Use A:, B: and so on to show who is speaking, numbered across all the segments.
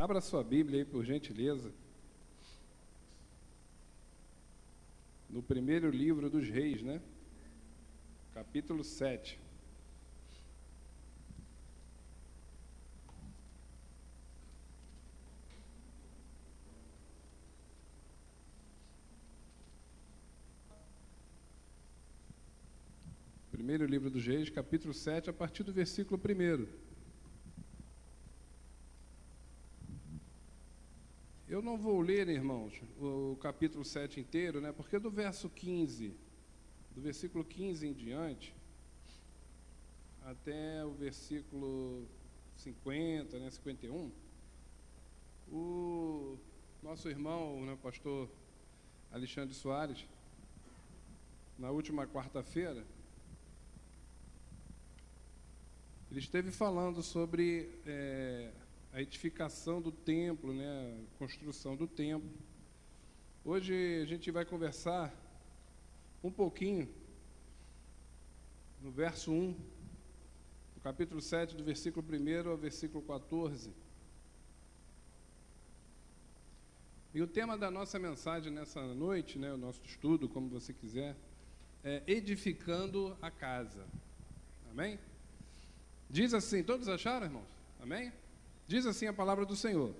A: Abra sua Bíblia aí, por gentileza, no primeiro livro dos Reis, né? Capítulo 7. Primeiro livro dos Reis, capítulo 7, a partir do versículo 1. Eu não vou ler, irmãos, o capítulo 7 inteiro, né? Porque do verso 15, do versículo 15 em diante, até o versículo 50, né, 51, o nosso irmão, né, pastor Alexandre Soares, na última quarta-feira, ele esteve falando sobre a edificação do templo, né, a construção do templo. Hoje a gente vai conversar um pouquinho no verso 1, do capítulo 7, do versículo 1 ao versículo 14. E o tema da nossa mensagem nessa noite, né, o nosso estudo, como você quiser, é edificando a casa. Amém? Diz assim, todos acharam, irmãos? Amém? Diz assim a palavra do Senhor: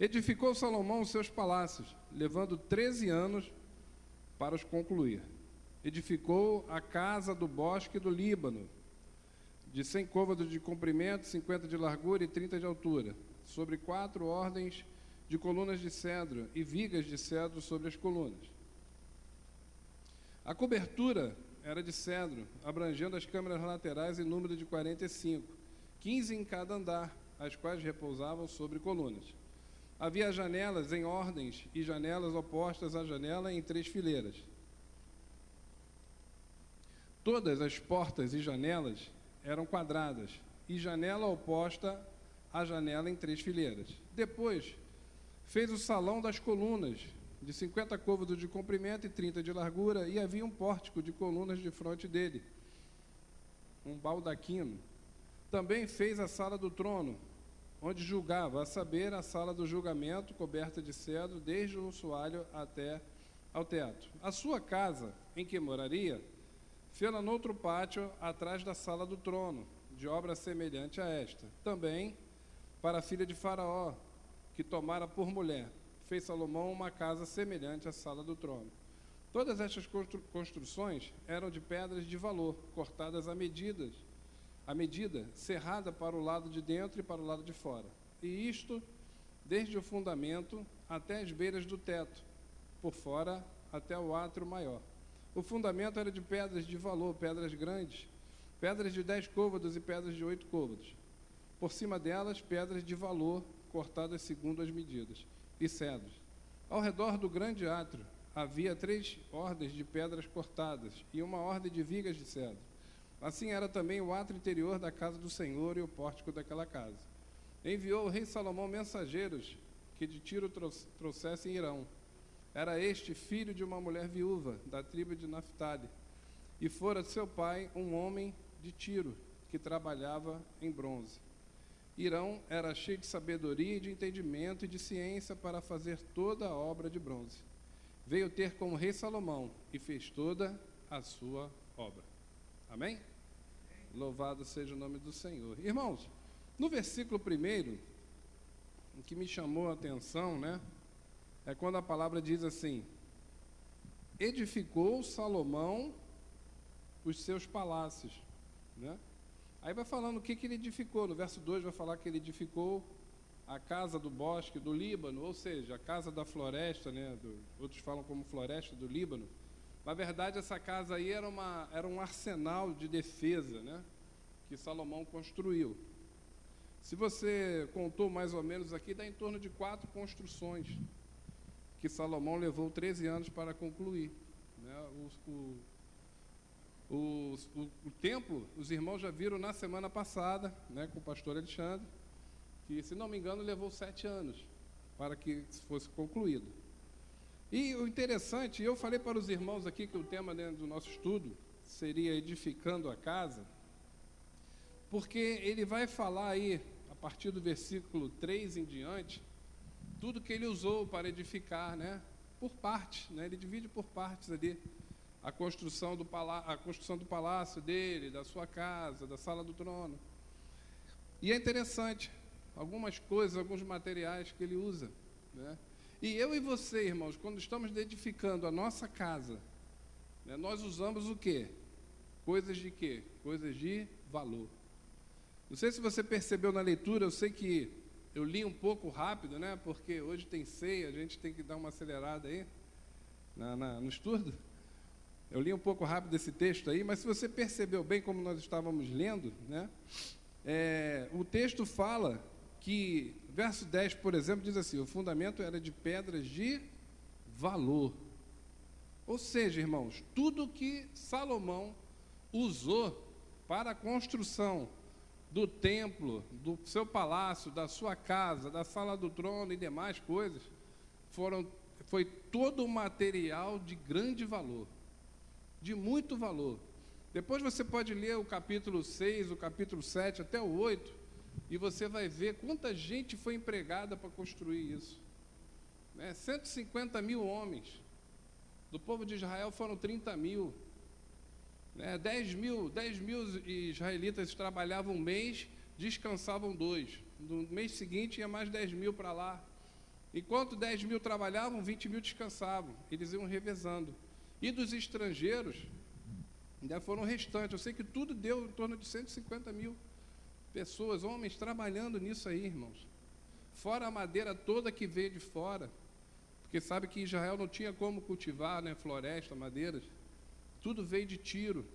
A: edificou Salomão os seus palácios, levando 13 anos para os concluir. Edificou a casa do bosque do Líbano, de 100 côvados de comprimento, 50 de largura e 30 de altura, sobre 4 ordens de colunas de cedro e vigas de cedro sobre as colunas. A cobertura era de cedro, abrangendo as câmaras laterais em número de 45, 15 em cada andar, as quais repousavam sobre colunas. Havia janelas em ordens e janelas opostas à janela em 3 fileiras. Todas as portas e janelas eram quadradas, e janela oposta à janela em 3 fileiras. Depois, fez o salão das colunas, de 50 côvados de comprimento e 30 de largura, e havia um pórtico de colunas de fronte dele, um baldaquino. Também fez a sala do trono, onde julgava, a saber, a sala do julgamento, coberta de cedro, desde o soalho até ao teto. A sua casa, em que moraria, fê-la noutro pátio, atrás da sala do trono, de obra semelhante a esta. Também, para a filha de Faraó, que tomara por mulher, fez Salomão uma casa semelhante à sala do trono. Todas estas construções eram de pedras de valor, cortadas a medida, cerrada para o lado de dentro e para o lado de fora. E isto, desde o fundamento até as beiras do teto, por fora até o átrio maior. O fundamento era de pedras de valor, pedras grandes, pedras de 10 côvados e pedras de 8 côvados. Por cima delas, pedras de valor, cortadas segundo as medidas, e cedros. Ao redor do grande átrio havia 3 ordens de pedras cortadas e uma ordem de vigas de cedro. Assim era também o átrio interior da casa do Senhor e o pórtico daquela casa. Enviou o rei Salomão mensageiros que de Tiro trouxessem Irão. Era este filho de uma mulher viúva, da tribo de Naphtali, e fora de seu pai um homem de Tiro, que trabalhava em bronze. Irão era cheio de sabedoria e de entendimento e de ciência para fazer toda a obra de bronze. Veio ter com o rei Salomão e fez toda a sua obra. Amém? Louvado seja o nome do Senhor. Irmãos, no versículo 1, o que me chamou a atenção, né, é quando a palavra diz assim: edificou Salomão os seus palácios, né? Aí vai falando o que ele edificou. No verso 2 vai falar que ele edificou a casa do bosque do Líbano, ou seja, a casa da floresta, né? Outros falam como floresta do Líbano. Na verdade, essa casa aí era um arsenal de defesa, né, que Salomão construiu. Se você contou mais ou menos aqui, dá em torno de 4 construções que Salomão levou 13 anos para concluir, né? O templo, os irmãos já viram na semana passada, né, com o pastor Alexandre, que, se não me engano, levou 7 anos para que fosse concluído. E o interessante, eu falei para os irmãos aqui que o tema dentro do nosso estudo seria edificando a casa, porque ele vai falar aí, a partir do versículo 3 em diante, tudo que ele usou para edificar, né? Por partes, né? Ele divide por partes ali a construção do palácio dele, da sua casa, da sala do trono. E é interessante, algumas coisas, alguns materiais que ele usa, né? E eu e você, irmãos, quando estamos edificando a nossa casa, né, nós usamos o quê? Coisas de quê? Coisas de valor. Não sei se você percebeu na leitura, eu sei que eu li um pouco rápido, né? Porque hoje tem ceia, a gente tem que dar uma acelerada aí no estudo. Eu li um pouco rápido esse texto aí, mas se você percebeu bem como nós estávamos lendo, né? O texto fala que, verso 10, por exemplo, diz assim: o fundamento era de pedras de valor. Ou seja, irmãos, tudo que Salomão usou para a construção do templo, do seu palácio, da sua casa, da sala do trono e demais coisas, foi todo um material de grande valor, de muito valor. Depois você pode ler o capítulo 6, o capítulo 7, até o 8, e você vai ver quanta gente foi empregada para construir isso. 150 mil homens. Do povo de Israel foram 30 mil. 10 mil israelitas trabalhavam um mês, descansavam 2. No mês seguinte ia mais 10 mil para lá. Enquanto 10 mil trabalhavam, 20 mil descansavam. Eles iam revezando. E dos estrangeiros, ainda foram restantes. Eu sei que tudo deu em torno de 150 mil pessoas, homens, trabalhando nisso aí, irmãos. Fora a madeira toda que veio de fora. Porque sabe que Israel não tinha como cultivar, né, floresta, madeiras. Tudo veio de Tiro.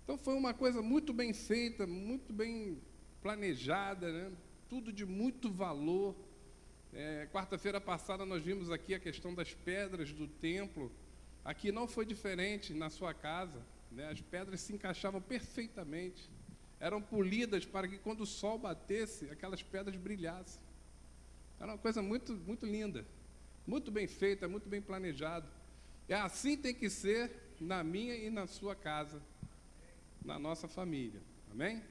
A: Então foi uma coisa muito bem feita, muito bem planejada, né? Tudo de muito valor. Quarta-feira passada nós vimos aqui a questão das pedras do templo. Aqui não foi diferente na sua casa, né? As pedras se encaixavam perfeitamente. Eram polidas para que quando o sol batesse, aquelas pedras brilhassem. Era uma coisa muito, muito linda, muito bem feita, muito bem planejado. E assim tem que ser na minha e na sua casa, na nossa família. Amém?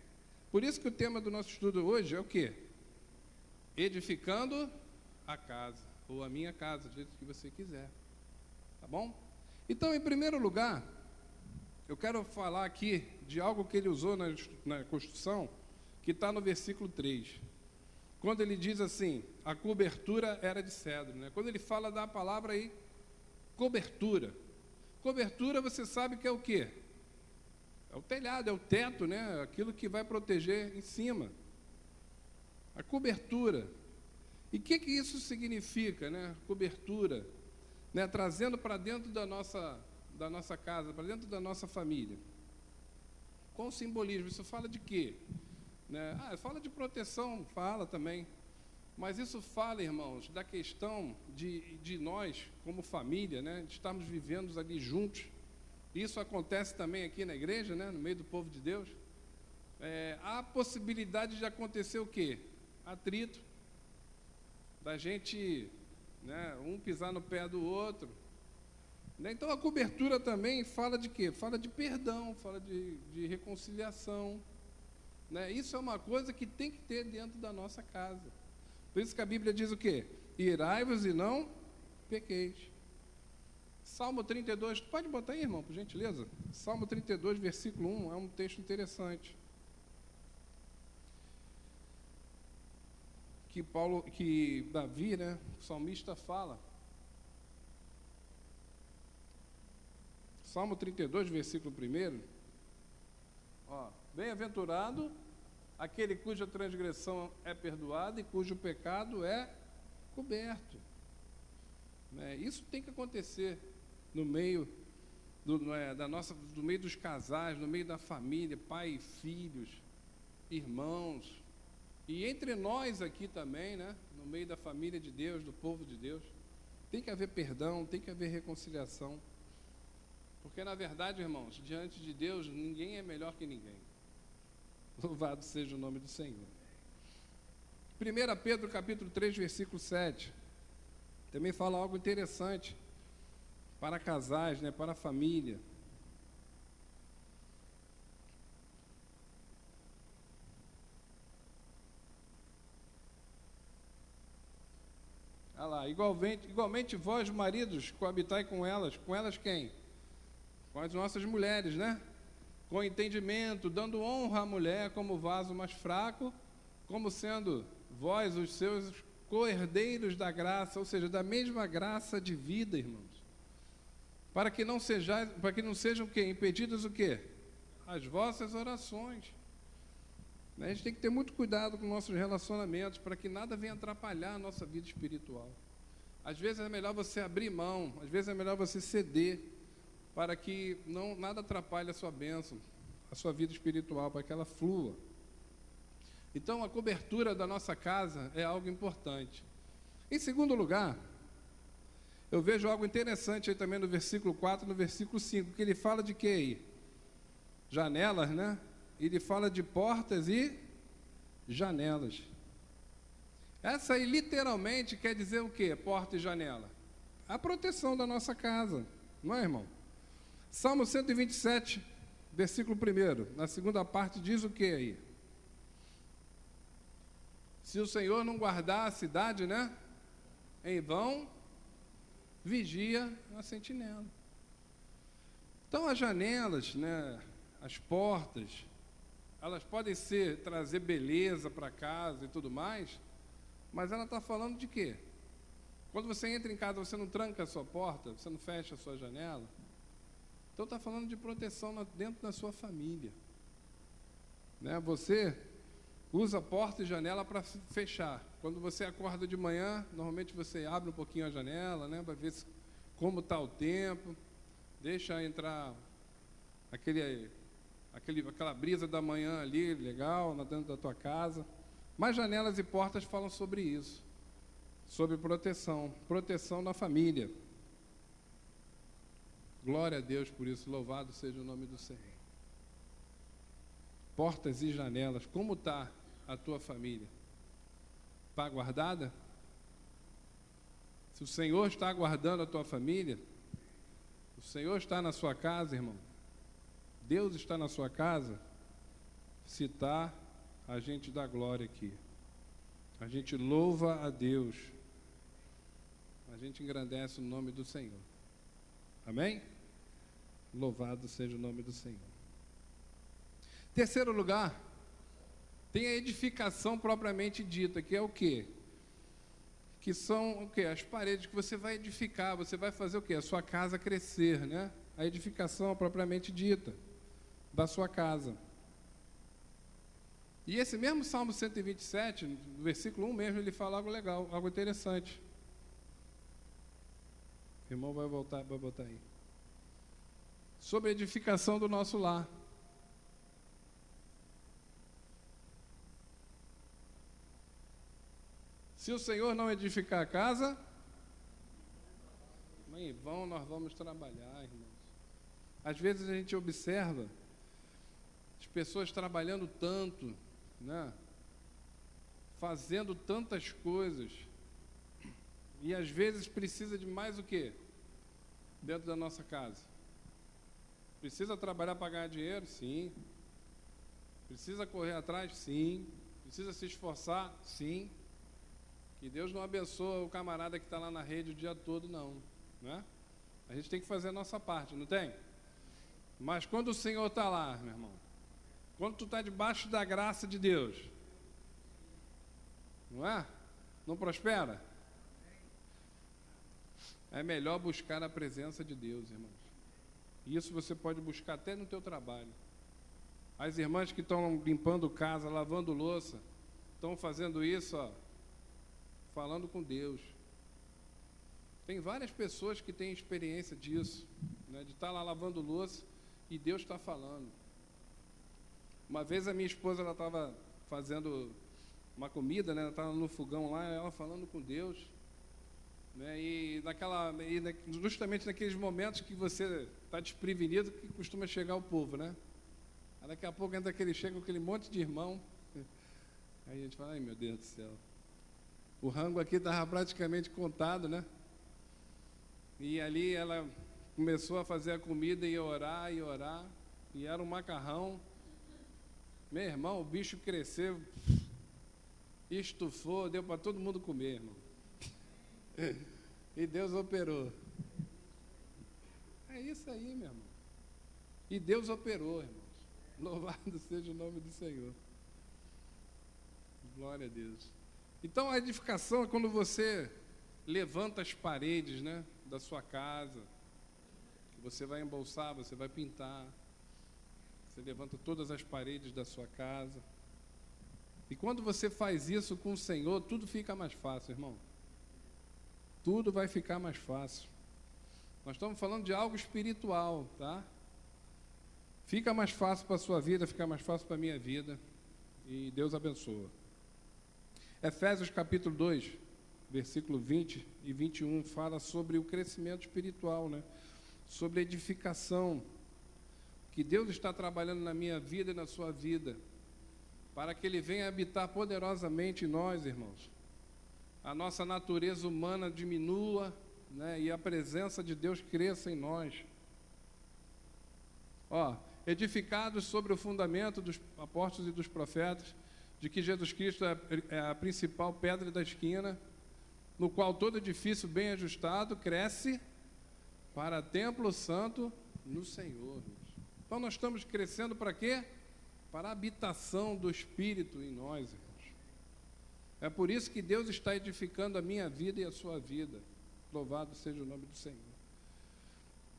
A: Por isso que o tema do nosso estudo hoje é o quê? Edificando a casa, ou a minha casa, do jeito que você quiser. Tá bom? Então, em primeiro lugar, eu quero falar aqui de algo que ele usou na construção, que está no versículo 3. Quando ele diz assim, a cobertura era de cedro, né? Quando ele fala da palavra aí, cobertura. Cobertura, você sabe que é o quê? É o telhado, é o teto, né? Aquilo que vai proteger em cima. A cobertura. E o que isso significa, né? Cobertura, né? Trazendo para dentro da nossa casa, para dentro da nossa família. Qual o simbolismo? Isso fala de quê? Né? Fala de proteção, fala também. Mas isso fala, irmãos, da questão de nós, como família, né? De estarmos vivendo ali juntos. Isso acontece também aqui na igreja, né? No meio do povo de Deus. Há possibilidade de acontecer o quê? Atrito. Da gente, né, um pisar no pé do outro. Então a cobertura também fala de quê? Fala de perdão, fala de reconciliação. Né? Isso é uma coisa que tem que ter dentro da nossa casa. Por isso que a Bíblia diz o quê? Irai-vos e não pequeis. Salmo 32, pode botar aí, irmão, por gentileza? Salmo 32, versículo 1, é um texto interessante. Que Davi, né, o salmista fala. Salmo 32, versículo 1. Bem-aventurado aquele cuja transgressão é perdoada e cujo pecado é coberto. Isso tem que acontecer no meio do meio dos casais, no meio da família, pai e filhos, irmãos, e entre nós aqui também, né? No meio da família de Deus, do povo de Deus. Tem que haver perdão, tem que haver reconciliação. Porque, na verdade, irmãos, diante de Deus, ninguém é melhor que ninguém. Louvado seja o nome do Senhor. 1 Pedro, capítulo 3, versículo 7. Também fala algo interessante para casais, né, para a família. Olha lá, igualmente vós, maridos, coabitai com elas quem? Com as nossas mulheres, né? Com entendimento, dando honra à mulher como vaso mais fraco, como sendo vós os seus co-herdeiros da graça, ou seja, da mesma graça de vida, irmãos. Para que não sejam o quê? Impedidas o quê? As vossas orações. A gente tem que ter muito cuidado com nossos relacionamentos, para que nada venha atrapalhar a nossa vida espiritual. Às vezes é melhor você abrir mão, às vezes é melhor você ceder, para que nada atrapalhe a sua bênção, a sua vida espiritual, para que ela flua. Então, a cobertura da nossa casa é algo importante. Em segundo lugar, eu vejo algo interessante aí também no versículo 4 e no versículo 5, que ele fala de quê aí? Janelas, né? Ele fala de portas e janelas. Essa aí literalmente quer dizer o quê? Porta e janela. A proteção da nossa casa, não é, irmão? Salmo 127, versículo 1, na segunda parte diz o quê aí? Se o Senhor não guardar a cidade, né? Em vão vigia a sentinela. Então as janelas, né? As portas, elas podem trazer beleza para casa e tudo mais, mas ela está falando de quê? Quando você entra em casa, você não tranca a sua porta, você não fecha a sua janela. Então está falando de proteção dentro da sua família. Né? Você usa porta e janela para fechar. Quando você acorda de manhã, normalmente você abre um pouquinho a janela, né? Para ver como está o tempo, deixa entrar aquela brisa da manhã ali, legal, dentro da tua casa. Mas janelas e portas falam sobre isso, sobre proteção na família. Glória a Deus por isso, louvado seja o nome do Senhor. Portas e janelas, como está a tua família? Está guardada? Se o Senhor está guardando a tua família, o Senhor está na sua casa, irmão, Deus está na sua casa, se está, a gente dá glória aqui. A gente louva a Deus. A gente engrandece o nome do Senhor. Amém? Louvado seja o nome do Senhor. Terceiro lugar, tem a edificação propriamente dita, que é o quê? Que são o quê? As paredes que você vai edificar, você vai fazer o quê? A sua casa crescer, né? A edificação propriamente dita da sua casa. E esse mesmo Salmo 127, no versículo 1 mesmo, ele fala algo legal, algo interessante. O irmão vai botar aí. Sobre a edificação do nosso lar. Se o Senhor não edificar a casa, em vão nós vamos trabalhar, irmãos. Às vezes a gente observa as pessoas trabalhando tanto, né? Fazendo tantas coisas, e às vezes precisa de mais o quê? Dentro da nossa casa. Precisa trabalhar para ganhar dinheiro? Sim. Precisa correr atrás? Sim. Precisa se esforçar? Sim. Que Deus não abençoa o camarada que está lá na rede o dia todo, não. Né? A gente tem que fazer a nossa parte, não tem? Mas quando o Senhor está lá, meu irmão, quando tu está debaixo da graça de Deus, não é? Não prospera? É melhor buscar a presença de Deus, irmãos. E isso você pode buscar até no teu trabalho. As irmãs que estão limpando casa, lavando louça, estão fazendo isso, ó, falando com Deus. Tem várias pessoas que têm experiência disso, né, de estar lá lavando louça e Deus está falando. Uma vez a minha esposa, ela estava fazendo uma comida, né, ela estava no fogão lá, ela falando com Deus, né, justamente naqueles momentos que você está desprevenido, que costuma chegar o povo, né? Aí daqui a pouco chega aquele monte de irmão, aí a gente fala, ai meu Deus do céu, o rango aqui estava praticamente contado, né? E ali ela começou a fazer a comida e orar, e era um macarrão. Meu irmão, o bicho cresceu, estufou, deu para todo mundo comer, irmão. E Deus operou. É isso aí, meu irmão. E Deus operou, irmãos. Louvado seja o nome do Senhor. Glória a Deus. Então, a edificação é quando você levanta as paredes, né, da sua casa. Você vai embolsar, você vai pintar. Você levanta todas as paredes da sua casa. E quando você faz isso com o Senhor, tudo fica mais fácil, irmão. Tudo vai ficar mais fácil. Nós estamos falando de algo espiritual, tá? Fica mais fácil para a sua vida, fica mais fácil para a minha vida. E Deus abençoa. Efésios capítulo 2, versículo 20 e 21, fala sobre o crescimento espiritual, né? Sobre a edificação que Deus está trabalhando na minha vida e na sua vida, para que Ele venha habitar poderosamente em nós, irmãos. A nossa natureza humana diminua, né? E a presença de Deus cresça em nós. Edificados sobre o fundamento dos apóstolos e dos profetas, de que Jesus Cristo é a principal pedra da esquina, no qual todo edifício bem ajustado cresce para templo santo no Senhor. Então nós estamos crescendo para quê? Para a habitação do Espírito em nós, irmãos. É por isso que Deus está edificando a minha vida e a sua vida. Louvado seja o nome do Senhor.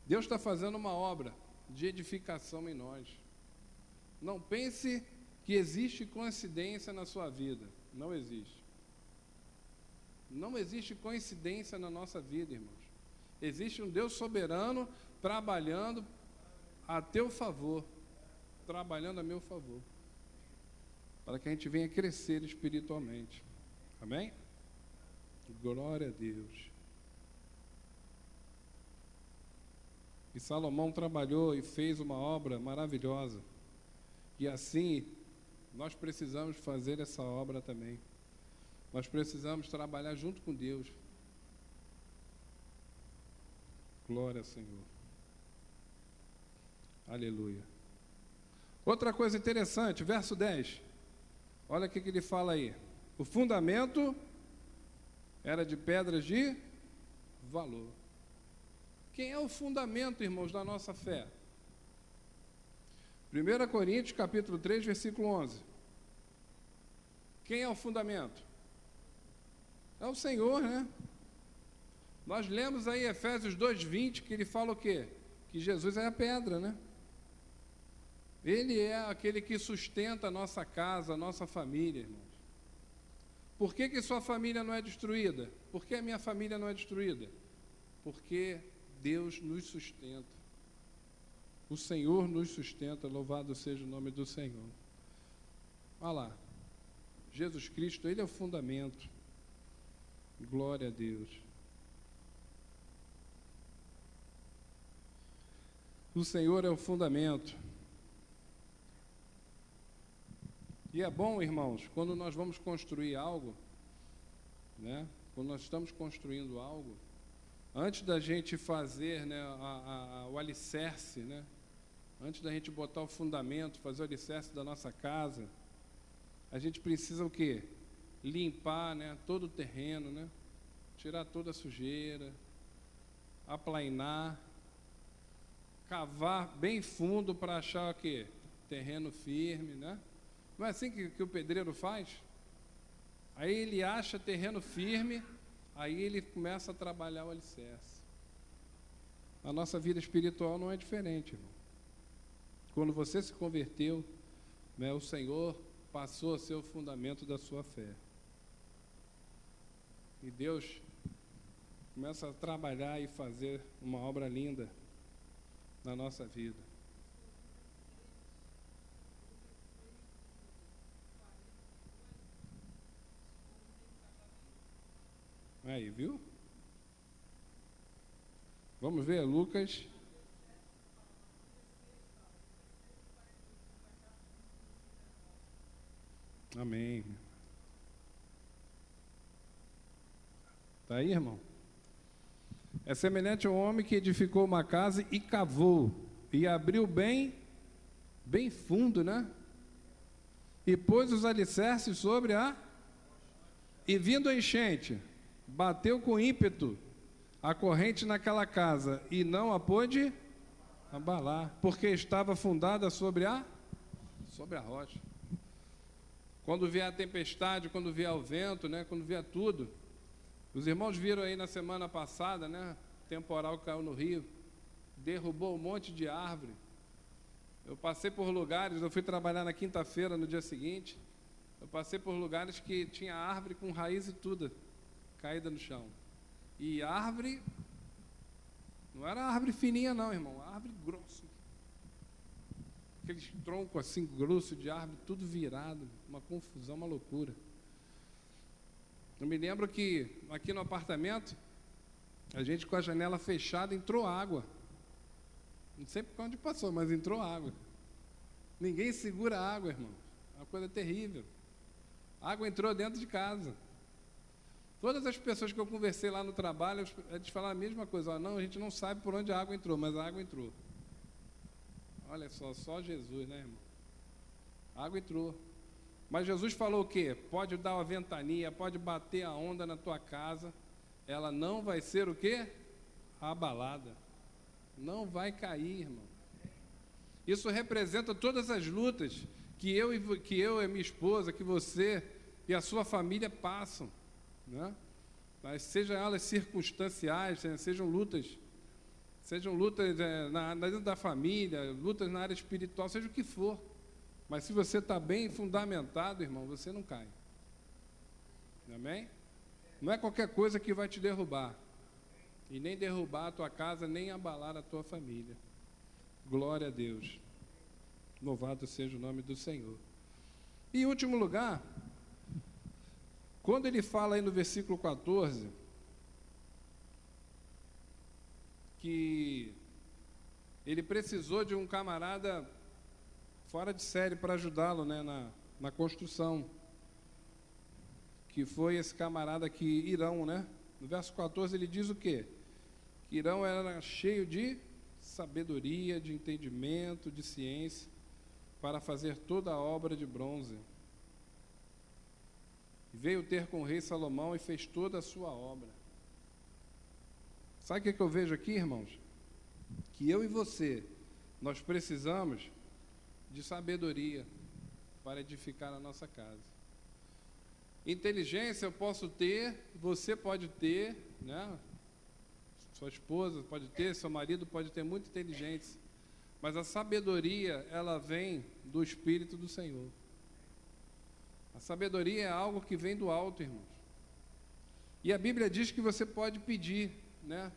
A: Deus está fazendo uma obra de edificação em nós. Não pense que existe coincidência na sua vida. Não existe. Não existe coincidência na nossa vida, irmãos. Existe um Deus soberano trabalhando a teu favor, trabalhando a meu favor, para que a gente venha crescer espiritualmente. Amém? Glória a Deus. E Salomão trabalhou e fez uma obra maravilhosa. E assim, nós precisamos fazer essa obra também. Nós precisamos trabalhar junto com Deus. Glória ao Senhor. Aleluia. Outra coisa interessante, verso 10. Olha o que ele fala aí. O fundamento era de pedras de valor. Quem é o fundamento, irmãos, da nossa fé? 1 Coríntios, capítulo 3, versículo 11. Quem é o fundamento? É o Senhor, né? Nós lemos aí Efésios 2:20, que ele fala o quê? Que Jesus é a pedra, né? Ele é aquele que sustenta a nossa casa, a nossa família, irmãos. Por que sua família não é destruída? Por que a minha família não é destruída? Porque Deus nos sustenta. O Senhor nos sustenta, louvado seja o nome do Senhor. Olha lá, Jesus Cristo, Ele é o fundamento. Glória a Deus. O Senhor é o fundamento. E é bom, irmãos, quando nós vamos construir algo, né? Quando nós estamos construindo algo, antes da gente fazer, né, o alicerce, né? Antes da gente botar o fundamento, fazer o alicerce da nossa casa, a gente precisa o quê? Limpar, né, todo o terreno, né? Tirar toda a sujeira, aplainar, cavar bem fundo para achar o quê? Terreno firme, né? Não é assim que o pedreiro faz? Aí ele acha terreno firme, aí ele começa a trabalhar o alicerce. A nossa vida espiritual não é diferente, irmão. Quando você se converteu, né, o Senhor passou a ser o fundamento da sua fé. E Deus começa a trabalhar e fazer uma obra linda na nossa vida. Aí, viu? Vamos ver Lucas. Amém. Está aí, irmão? É semelhante ao homem que edificou uma casa e cavou, e abriu bem fundo, né? E pôs os alicerces sobre a... E vindo a enchente, bateu com ímpeto a corrente naquela casa e não a pôde abalar, porque estava fundada sobre a rocha. Quando vier a tempestade, quando vier o vento, né, quando vier tudo, os irmãos viram aí na semana passada, né, temporal que caiu no Rio, derrubou um monte de árvore. Eu passei por lugares, eu fui trabalhar na quinta-feira, no dia seguinte, eu passei por lugares que tinha árvore com raiz e tudo caída no chão. E árvore, não era árvore fininha não, irmão, árvore grossa. Aqueles troncos assim, grosso de árvore, tudo virado, uma confusão, uma loucura. Eu me lembro que aqui no apartamento, a gente com a janela fechada, entrou água. Não sei por onde passou, mas entrou água. Ninguém segura a água, irmão. É uma coisa terrível. A água entrou dentro de casa. Todas as pessoas que eu conversei lá no trabalho, eles falaram a mesma coisa. Ó, não, a gente não sabe por onde a água entrou, mas a água entrou. Olha só Jesus, né, irmão? A água entrou. Mas Jesus falou o quê? Pode dar uma ventania, pode bater a onda na tua casa, ela não vai ser o quê? Abalada. Não vai cair, irmão. Isso representa todas as lutas que eu e minha esposa, que você e a sua família passam, né? Mas sejam elas circunstanciais, sejam lutas dentro da família, lutas na área espiritual, seja o que for. Mas se você está bem fundamentado, irmão, você não cai. Amém? Não é qualquer coisa que vai te derrubar. E nem derrubar a tua casa, nem abalar a tua família. Glória a Deus. Louvado seja o nome do Senhor. E em último lugar, quando ele fala aí no versículo 14, que ele precisou de um camarada fora de série para ajudá-lo, né, na construção, que foi esse camarada aqui, Irão, né? No verso 14 ele diz o quê? Que Irão era cheio de sabedoria, de entendimento, de ciência, para fazer toda a obra de bronze. Veio ter com o rei Salomão e fez toda a sua obra. Sabe o que eu vejo aqui, irmãos? Que eu e você, nós precisamos de sabedoria para edificar a nossa casa. Inteligência eu posso ter, você pode ter, né? Sua esposa pode ter, seu marido pode ter muita inteligência, mas a sabedoria, ela vem do Espírito do Senhor. A sabedoria é algo que vem do alto, irmãos. E a Bíblia diz que você pode pedir, né?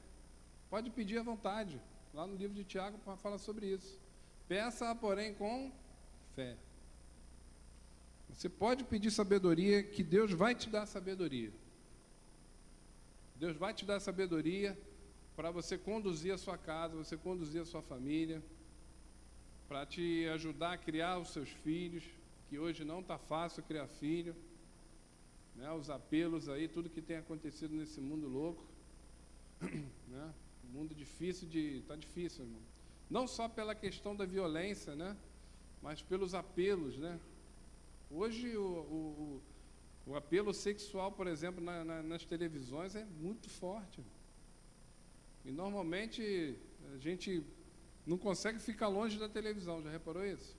A: Pode pedir à vontade. Lá no livro de Tiago fala sobre isso. Peça, porém, com fé. Você pode pedir sabedoria, que Deus vai te dar sabedoria. Deus vai te dar sabedoria para você conduzir a sua casa, você conduzir a sua família, para te ajudar a criar os seus filhos, que hoje não está fácil criar filho, né? Os apelos aí, tudo que tem acontecido nesse mundo louco, né? Mundo difícil está difícil, irmão. Não só pela questão da violência, né? Mas pelos apelos, né? Hoje o apelo sexual, por exemplo, nas televisões é muito forte. E normalmente a gente não consegue ficar longe da televisão, já reparou isso?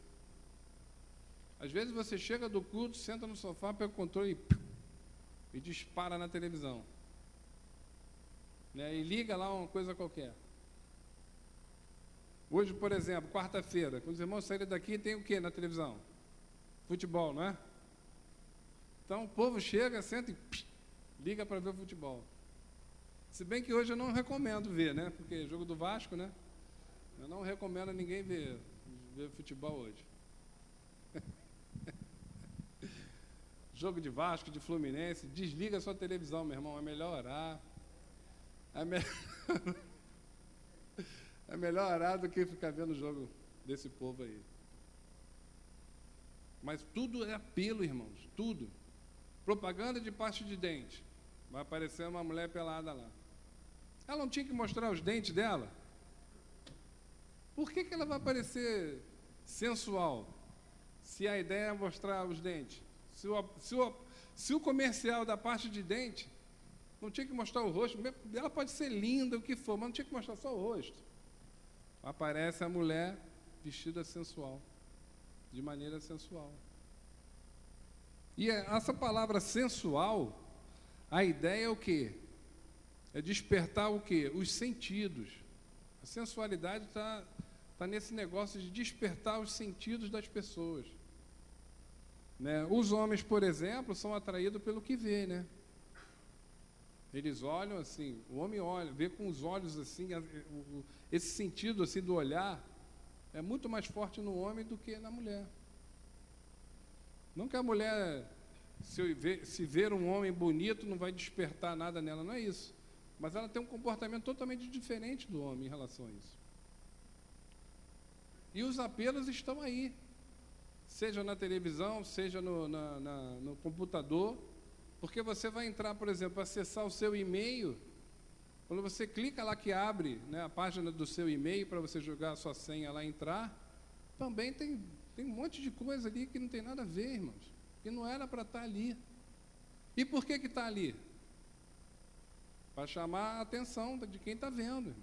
A: Às vezes você chega do culto, senta no sofá, pega o controle e dispara na televisão. Né? E liga lá uma coisa qualquer. Hoje, por exemplo, quarta-feira, quando os irmãos saírem daqui, tem o que na televisão? Futebol, não é? Então o povo chega, senta e liga para ver o futebol. Se bem que hoje eu não recomendo ver, né? Porque é jogo do Vasco, né? Eu não recomendo a ninguém ver futebol hoje. Jogo de Vasco, de Fluminense, desliga a sua televisão, meu irmão, é melhor orar. É melhor orar do que ficar vendo o jogo desse povo aí. Mas tudo é apelo, irmãos, tudo. Propaganda de pasta de dente. Vai aparecer uma mulher pelada lá. Ela não tinha que mostrar os dentes dela? Por que ela vai aparecer sensual, se a ideia é mostrar os dentes? Se o comercial da pasta de dente Não tinha que mostrar o rosto. Ela pode ser linda, o que for, mas não tinha que mostrar só o rosto. Aparece a mulher vestida sensual, de maneira sensual. E essa palavra sensual, a ideia é o quê? É despertar o quê? Os sentidos. A sensualidade está nesse negócio de despertar os sentidos das pessoas. Né? Os homens, por exemplo, são atraídos pelo que vê, né? Eles olham assim, o homem olha, vê com os olhos assim, esse sentido assim do olhar é muito mais forte no homem do que na mulher. Não que a mulher, se ver um homem bonito, não vai despertar nada nela, não é isso. Mas ela tem um comportamento totalmente diferente do homem em relação a isso. E os apelos estão aí, seja na televisão, seja no computador, porque você vai entrar, por exemplo, acessar o seu e-mail, quando você clica lá que abre, né, a página do seu e-mail para você jogar a sua senha lá e entrar, também tem um monte de coisa ali que não tem nada a ver, irmãos, que não era para estar ali. E por que está ali? Para chamar a atenção de quem está vendo.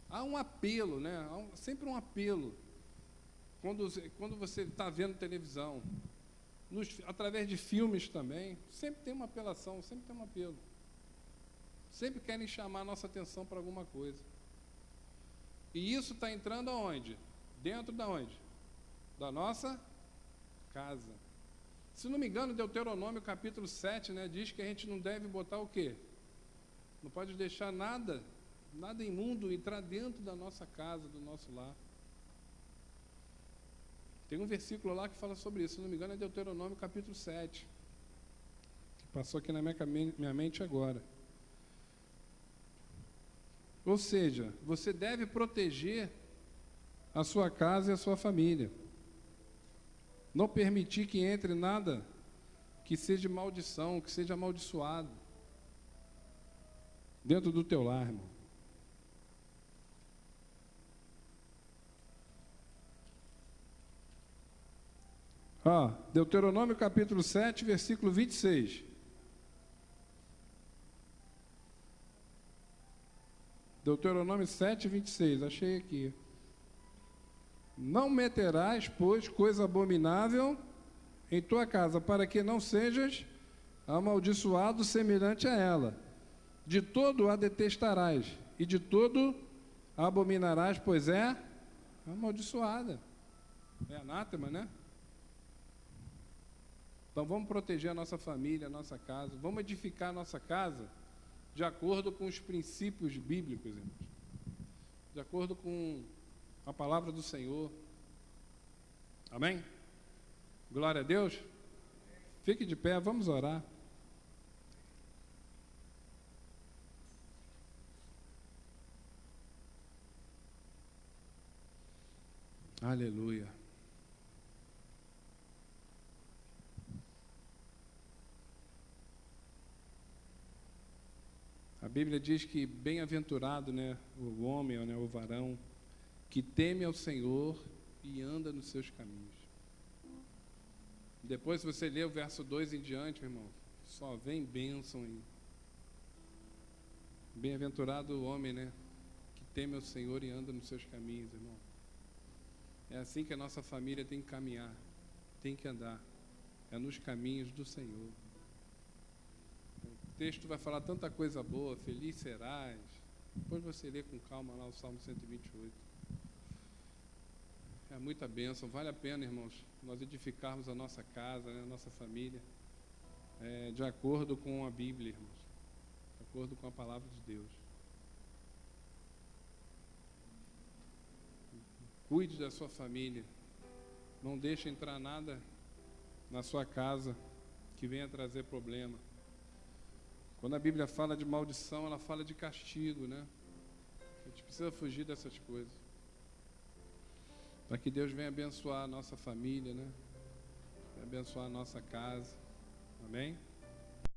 A: Há um apelo, né? Sempre um apelo. Quando você está vendo televisão, através de filmes também, sempre tem uma apelação, sempre tem um apelo. Sempre querem chamar a nossa atenção para alguma coisa. E isso está entrando aonde? Dentro da onde? Da nossa casa. Se não me engano, Deuteronômio capítulo 7, né, diz que a gente não deve botar o quê? Não pode deixar nada imundo entrar dentro da nossa casa, do nosso lar. Tem um versículo lá que fala sobre isso, se não me engano é Deuteronômio capítulo 7, que passou aqui na minha mente agora. Ou seja, você deve proteger a sua casa e a sua família. Não permitir que entre nada que seja maldição, que seja amaldiçoado dentro do teu lar, irmão. Deuteronômio capítulo 7, versículo 26. Deuteronômio 7, 26, achei aqui. Não meterás, pois, coisa abominável em tua casa, para que não sejas amaldiçoado semelhante a ela. De todo a detestarás, e de todo a abominarás, pois é amaldiçoada. É anátema, né? Então vamos proteger a nossa família, a nossa casa, vamos edificar a nossa casa de acordo com os princípios bíblicos, irmãos. De acordo com a palavra do Senhor. Amém? Glória a Deus. Fique de pé, vamos orar. Aleluia. A Bíblia diz que bem-aventurado, né, o homem, né, o varão, que teme ao Senhor e anda nos seus caminhos. Depois, se você ler o verso 2 em diante, meu irmão, só vem bênção aí. Bem-aventurado o homem, né, que teme ao Senhor e anda nos seus caminhos, irmão. É assim que a nossa família tem que caminhar, tem que andar. É nos caminhos do Senhor. O texto vai falar tanta coisa boa, feliz serás. Depois você lê com calma lá o Salmo 128. É muita bênção, vale a pena, irmãos, nós edificarmos a nossa casa, né, a nossa família, de acordo com a Bíblia, irmãos, de acordo com a palavra de Deus. Cuide da sua família, não deixe entrar nada na sua casa que venha trazer problema. Quando a Bíblia fala de maldição, ela fala de castigo, né? A gente precisa fugir dessas coisas. Para que Deus venha abençoar a nossa família, né? Venha abençoar a nossa casa. Amém?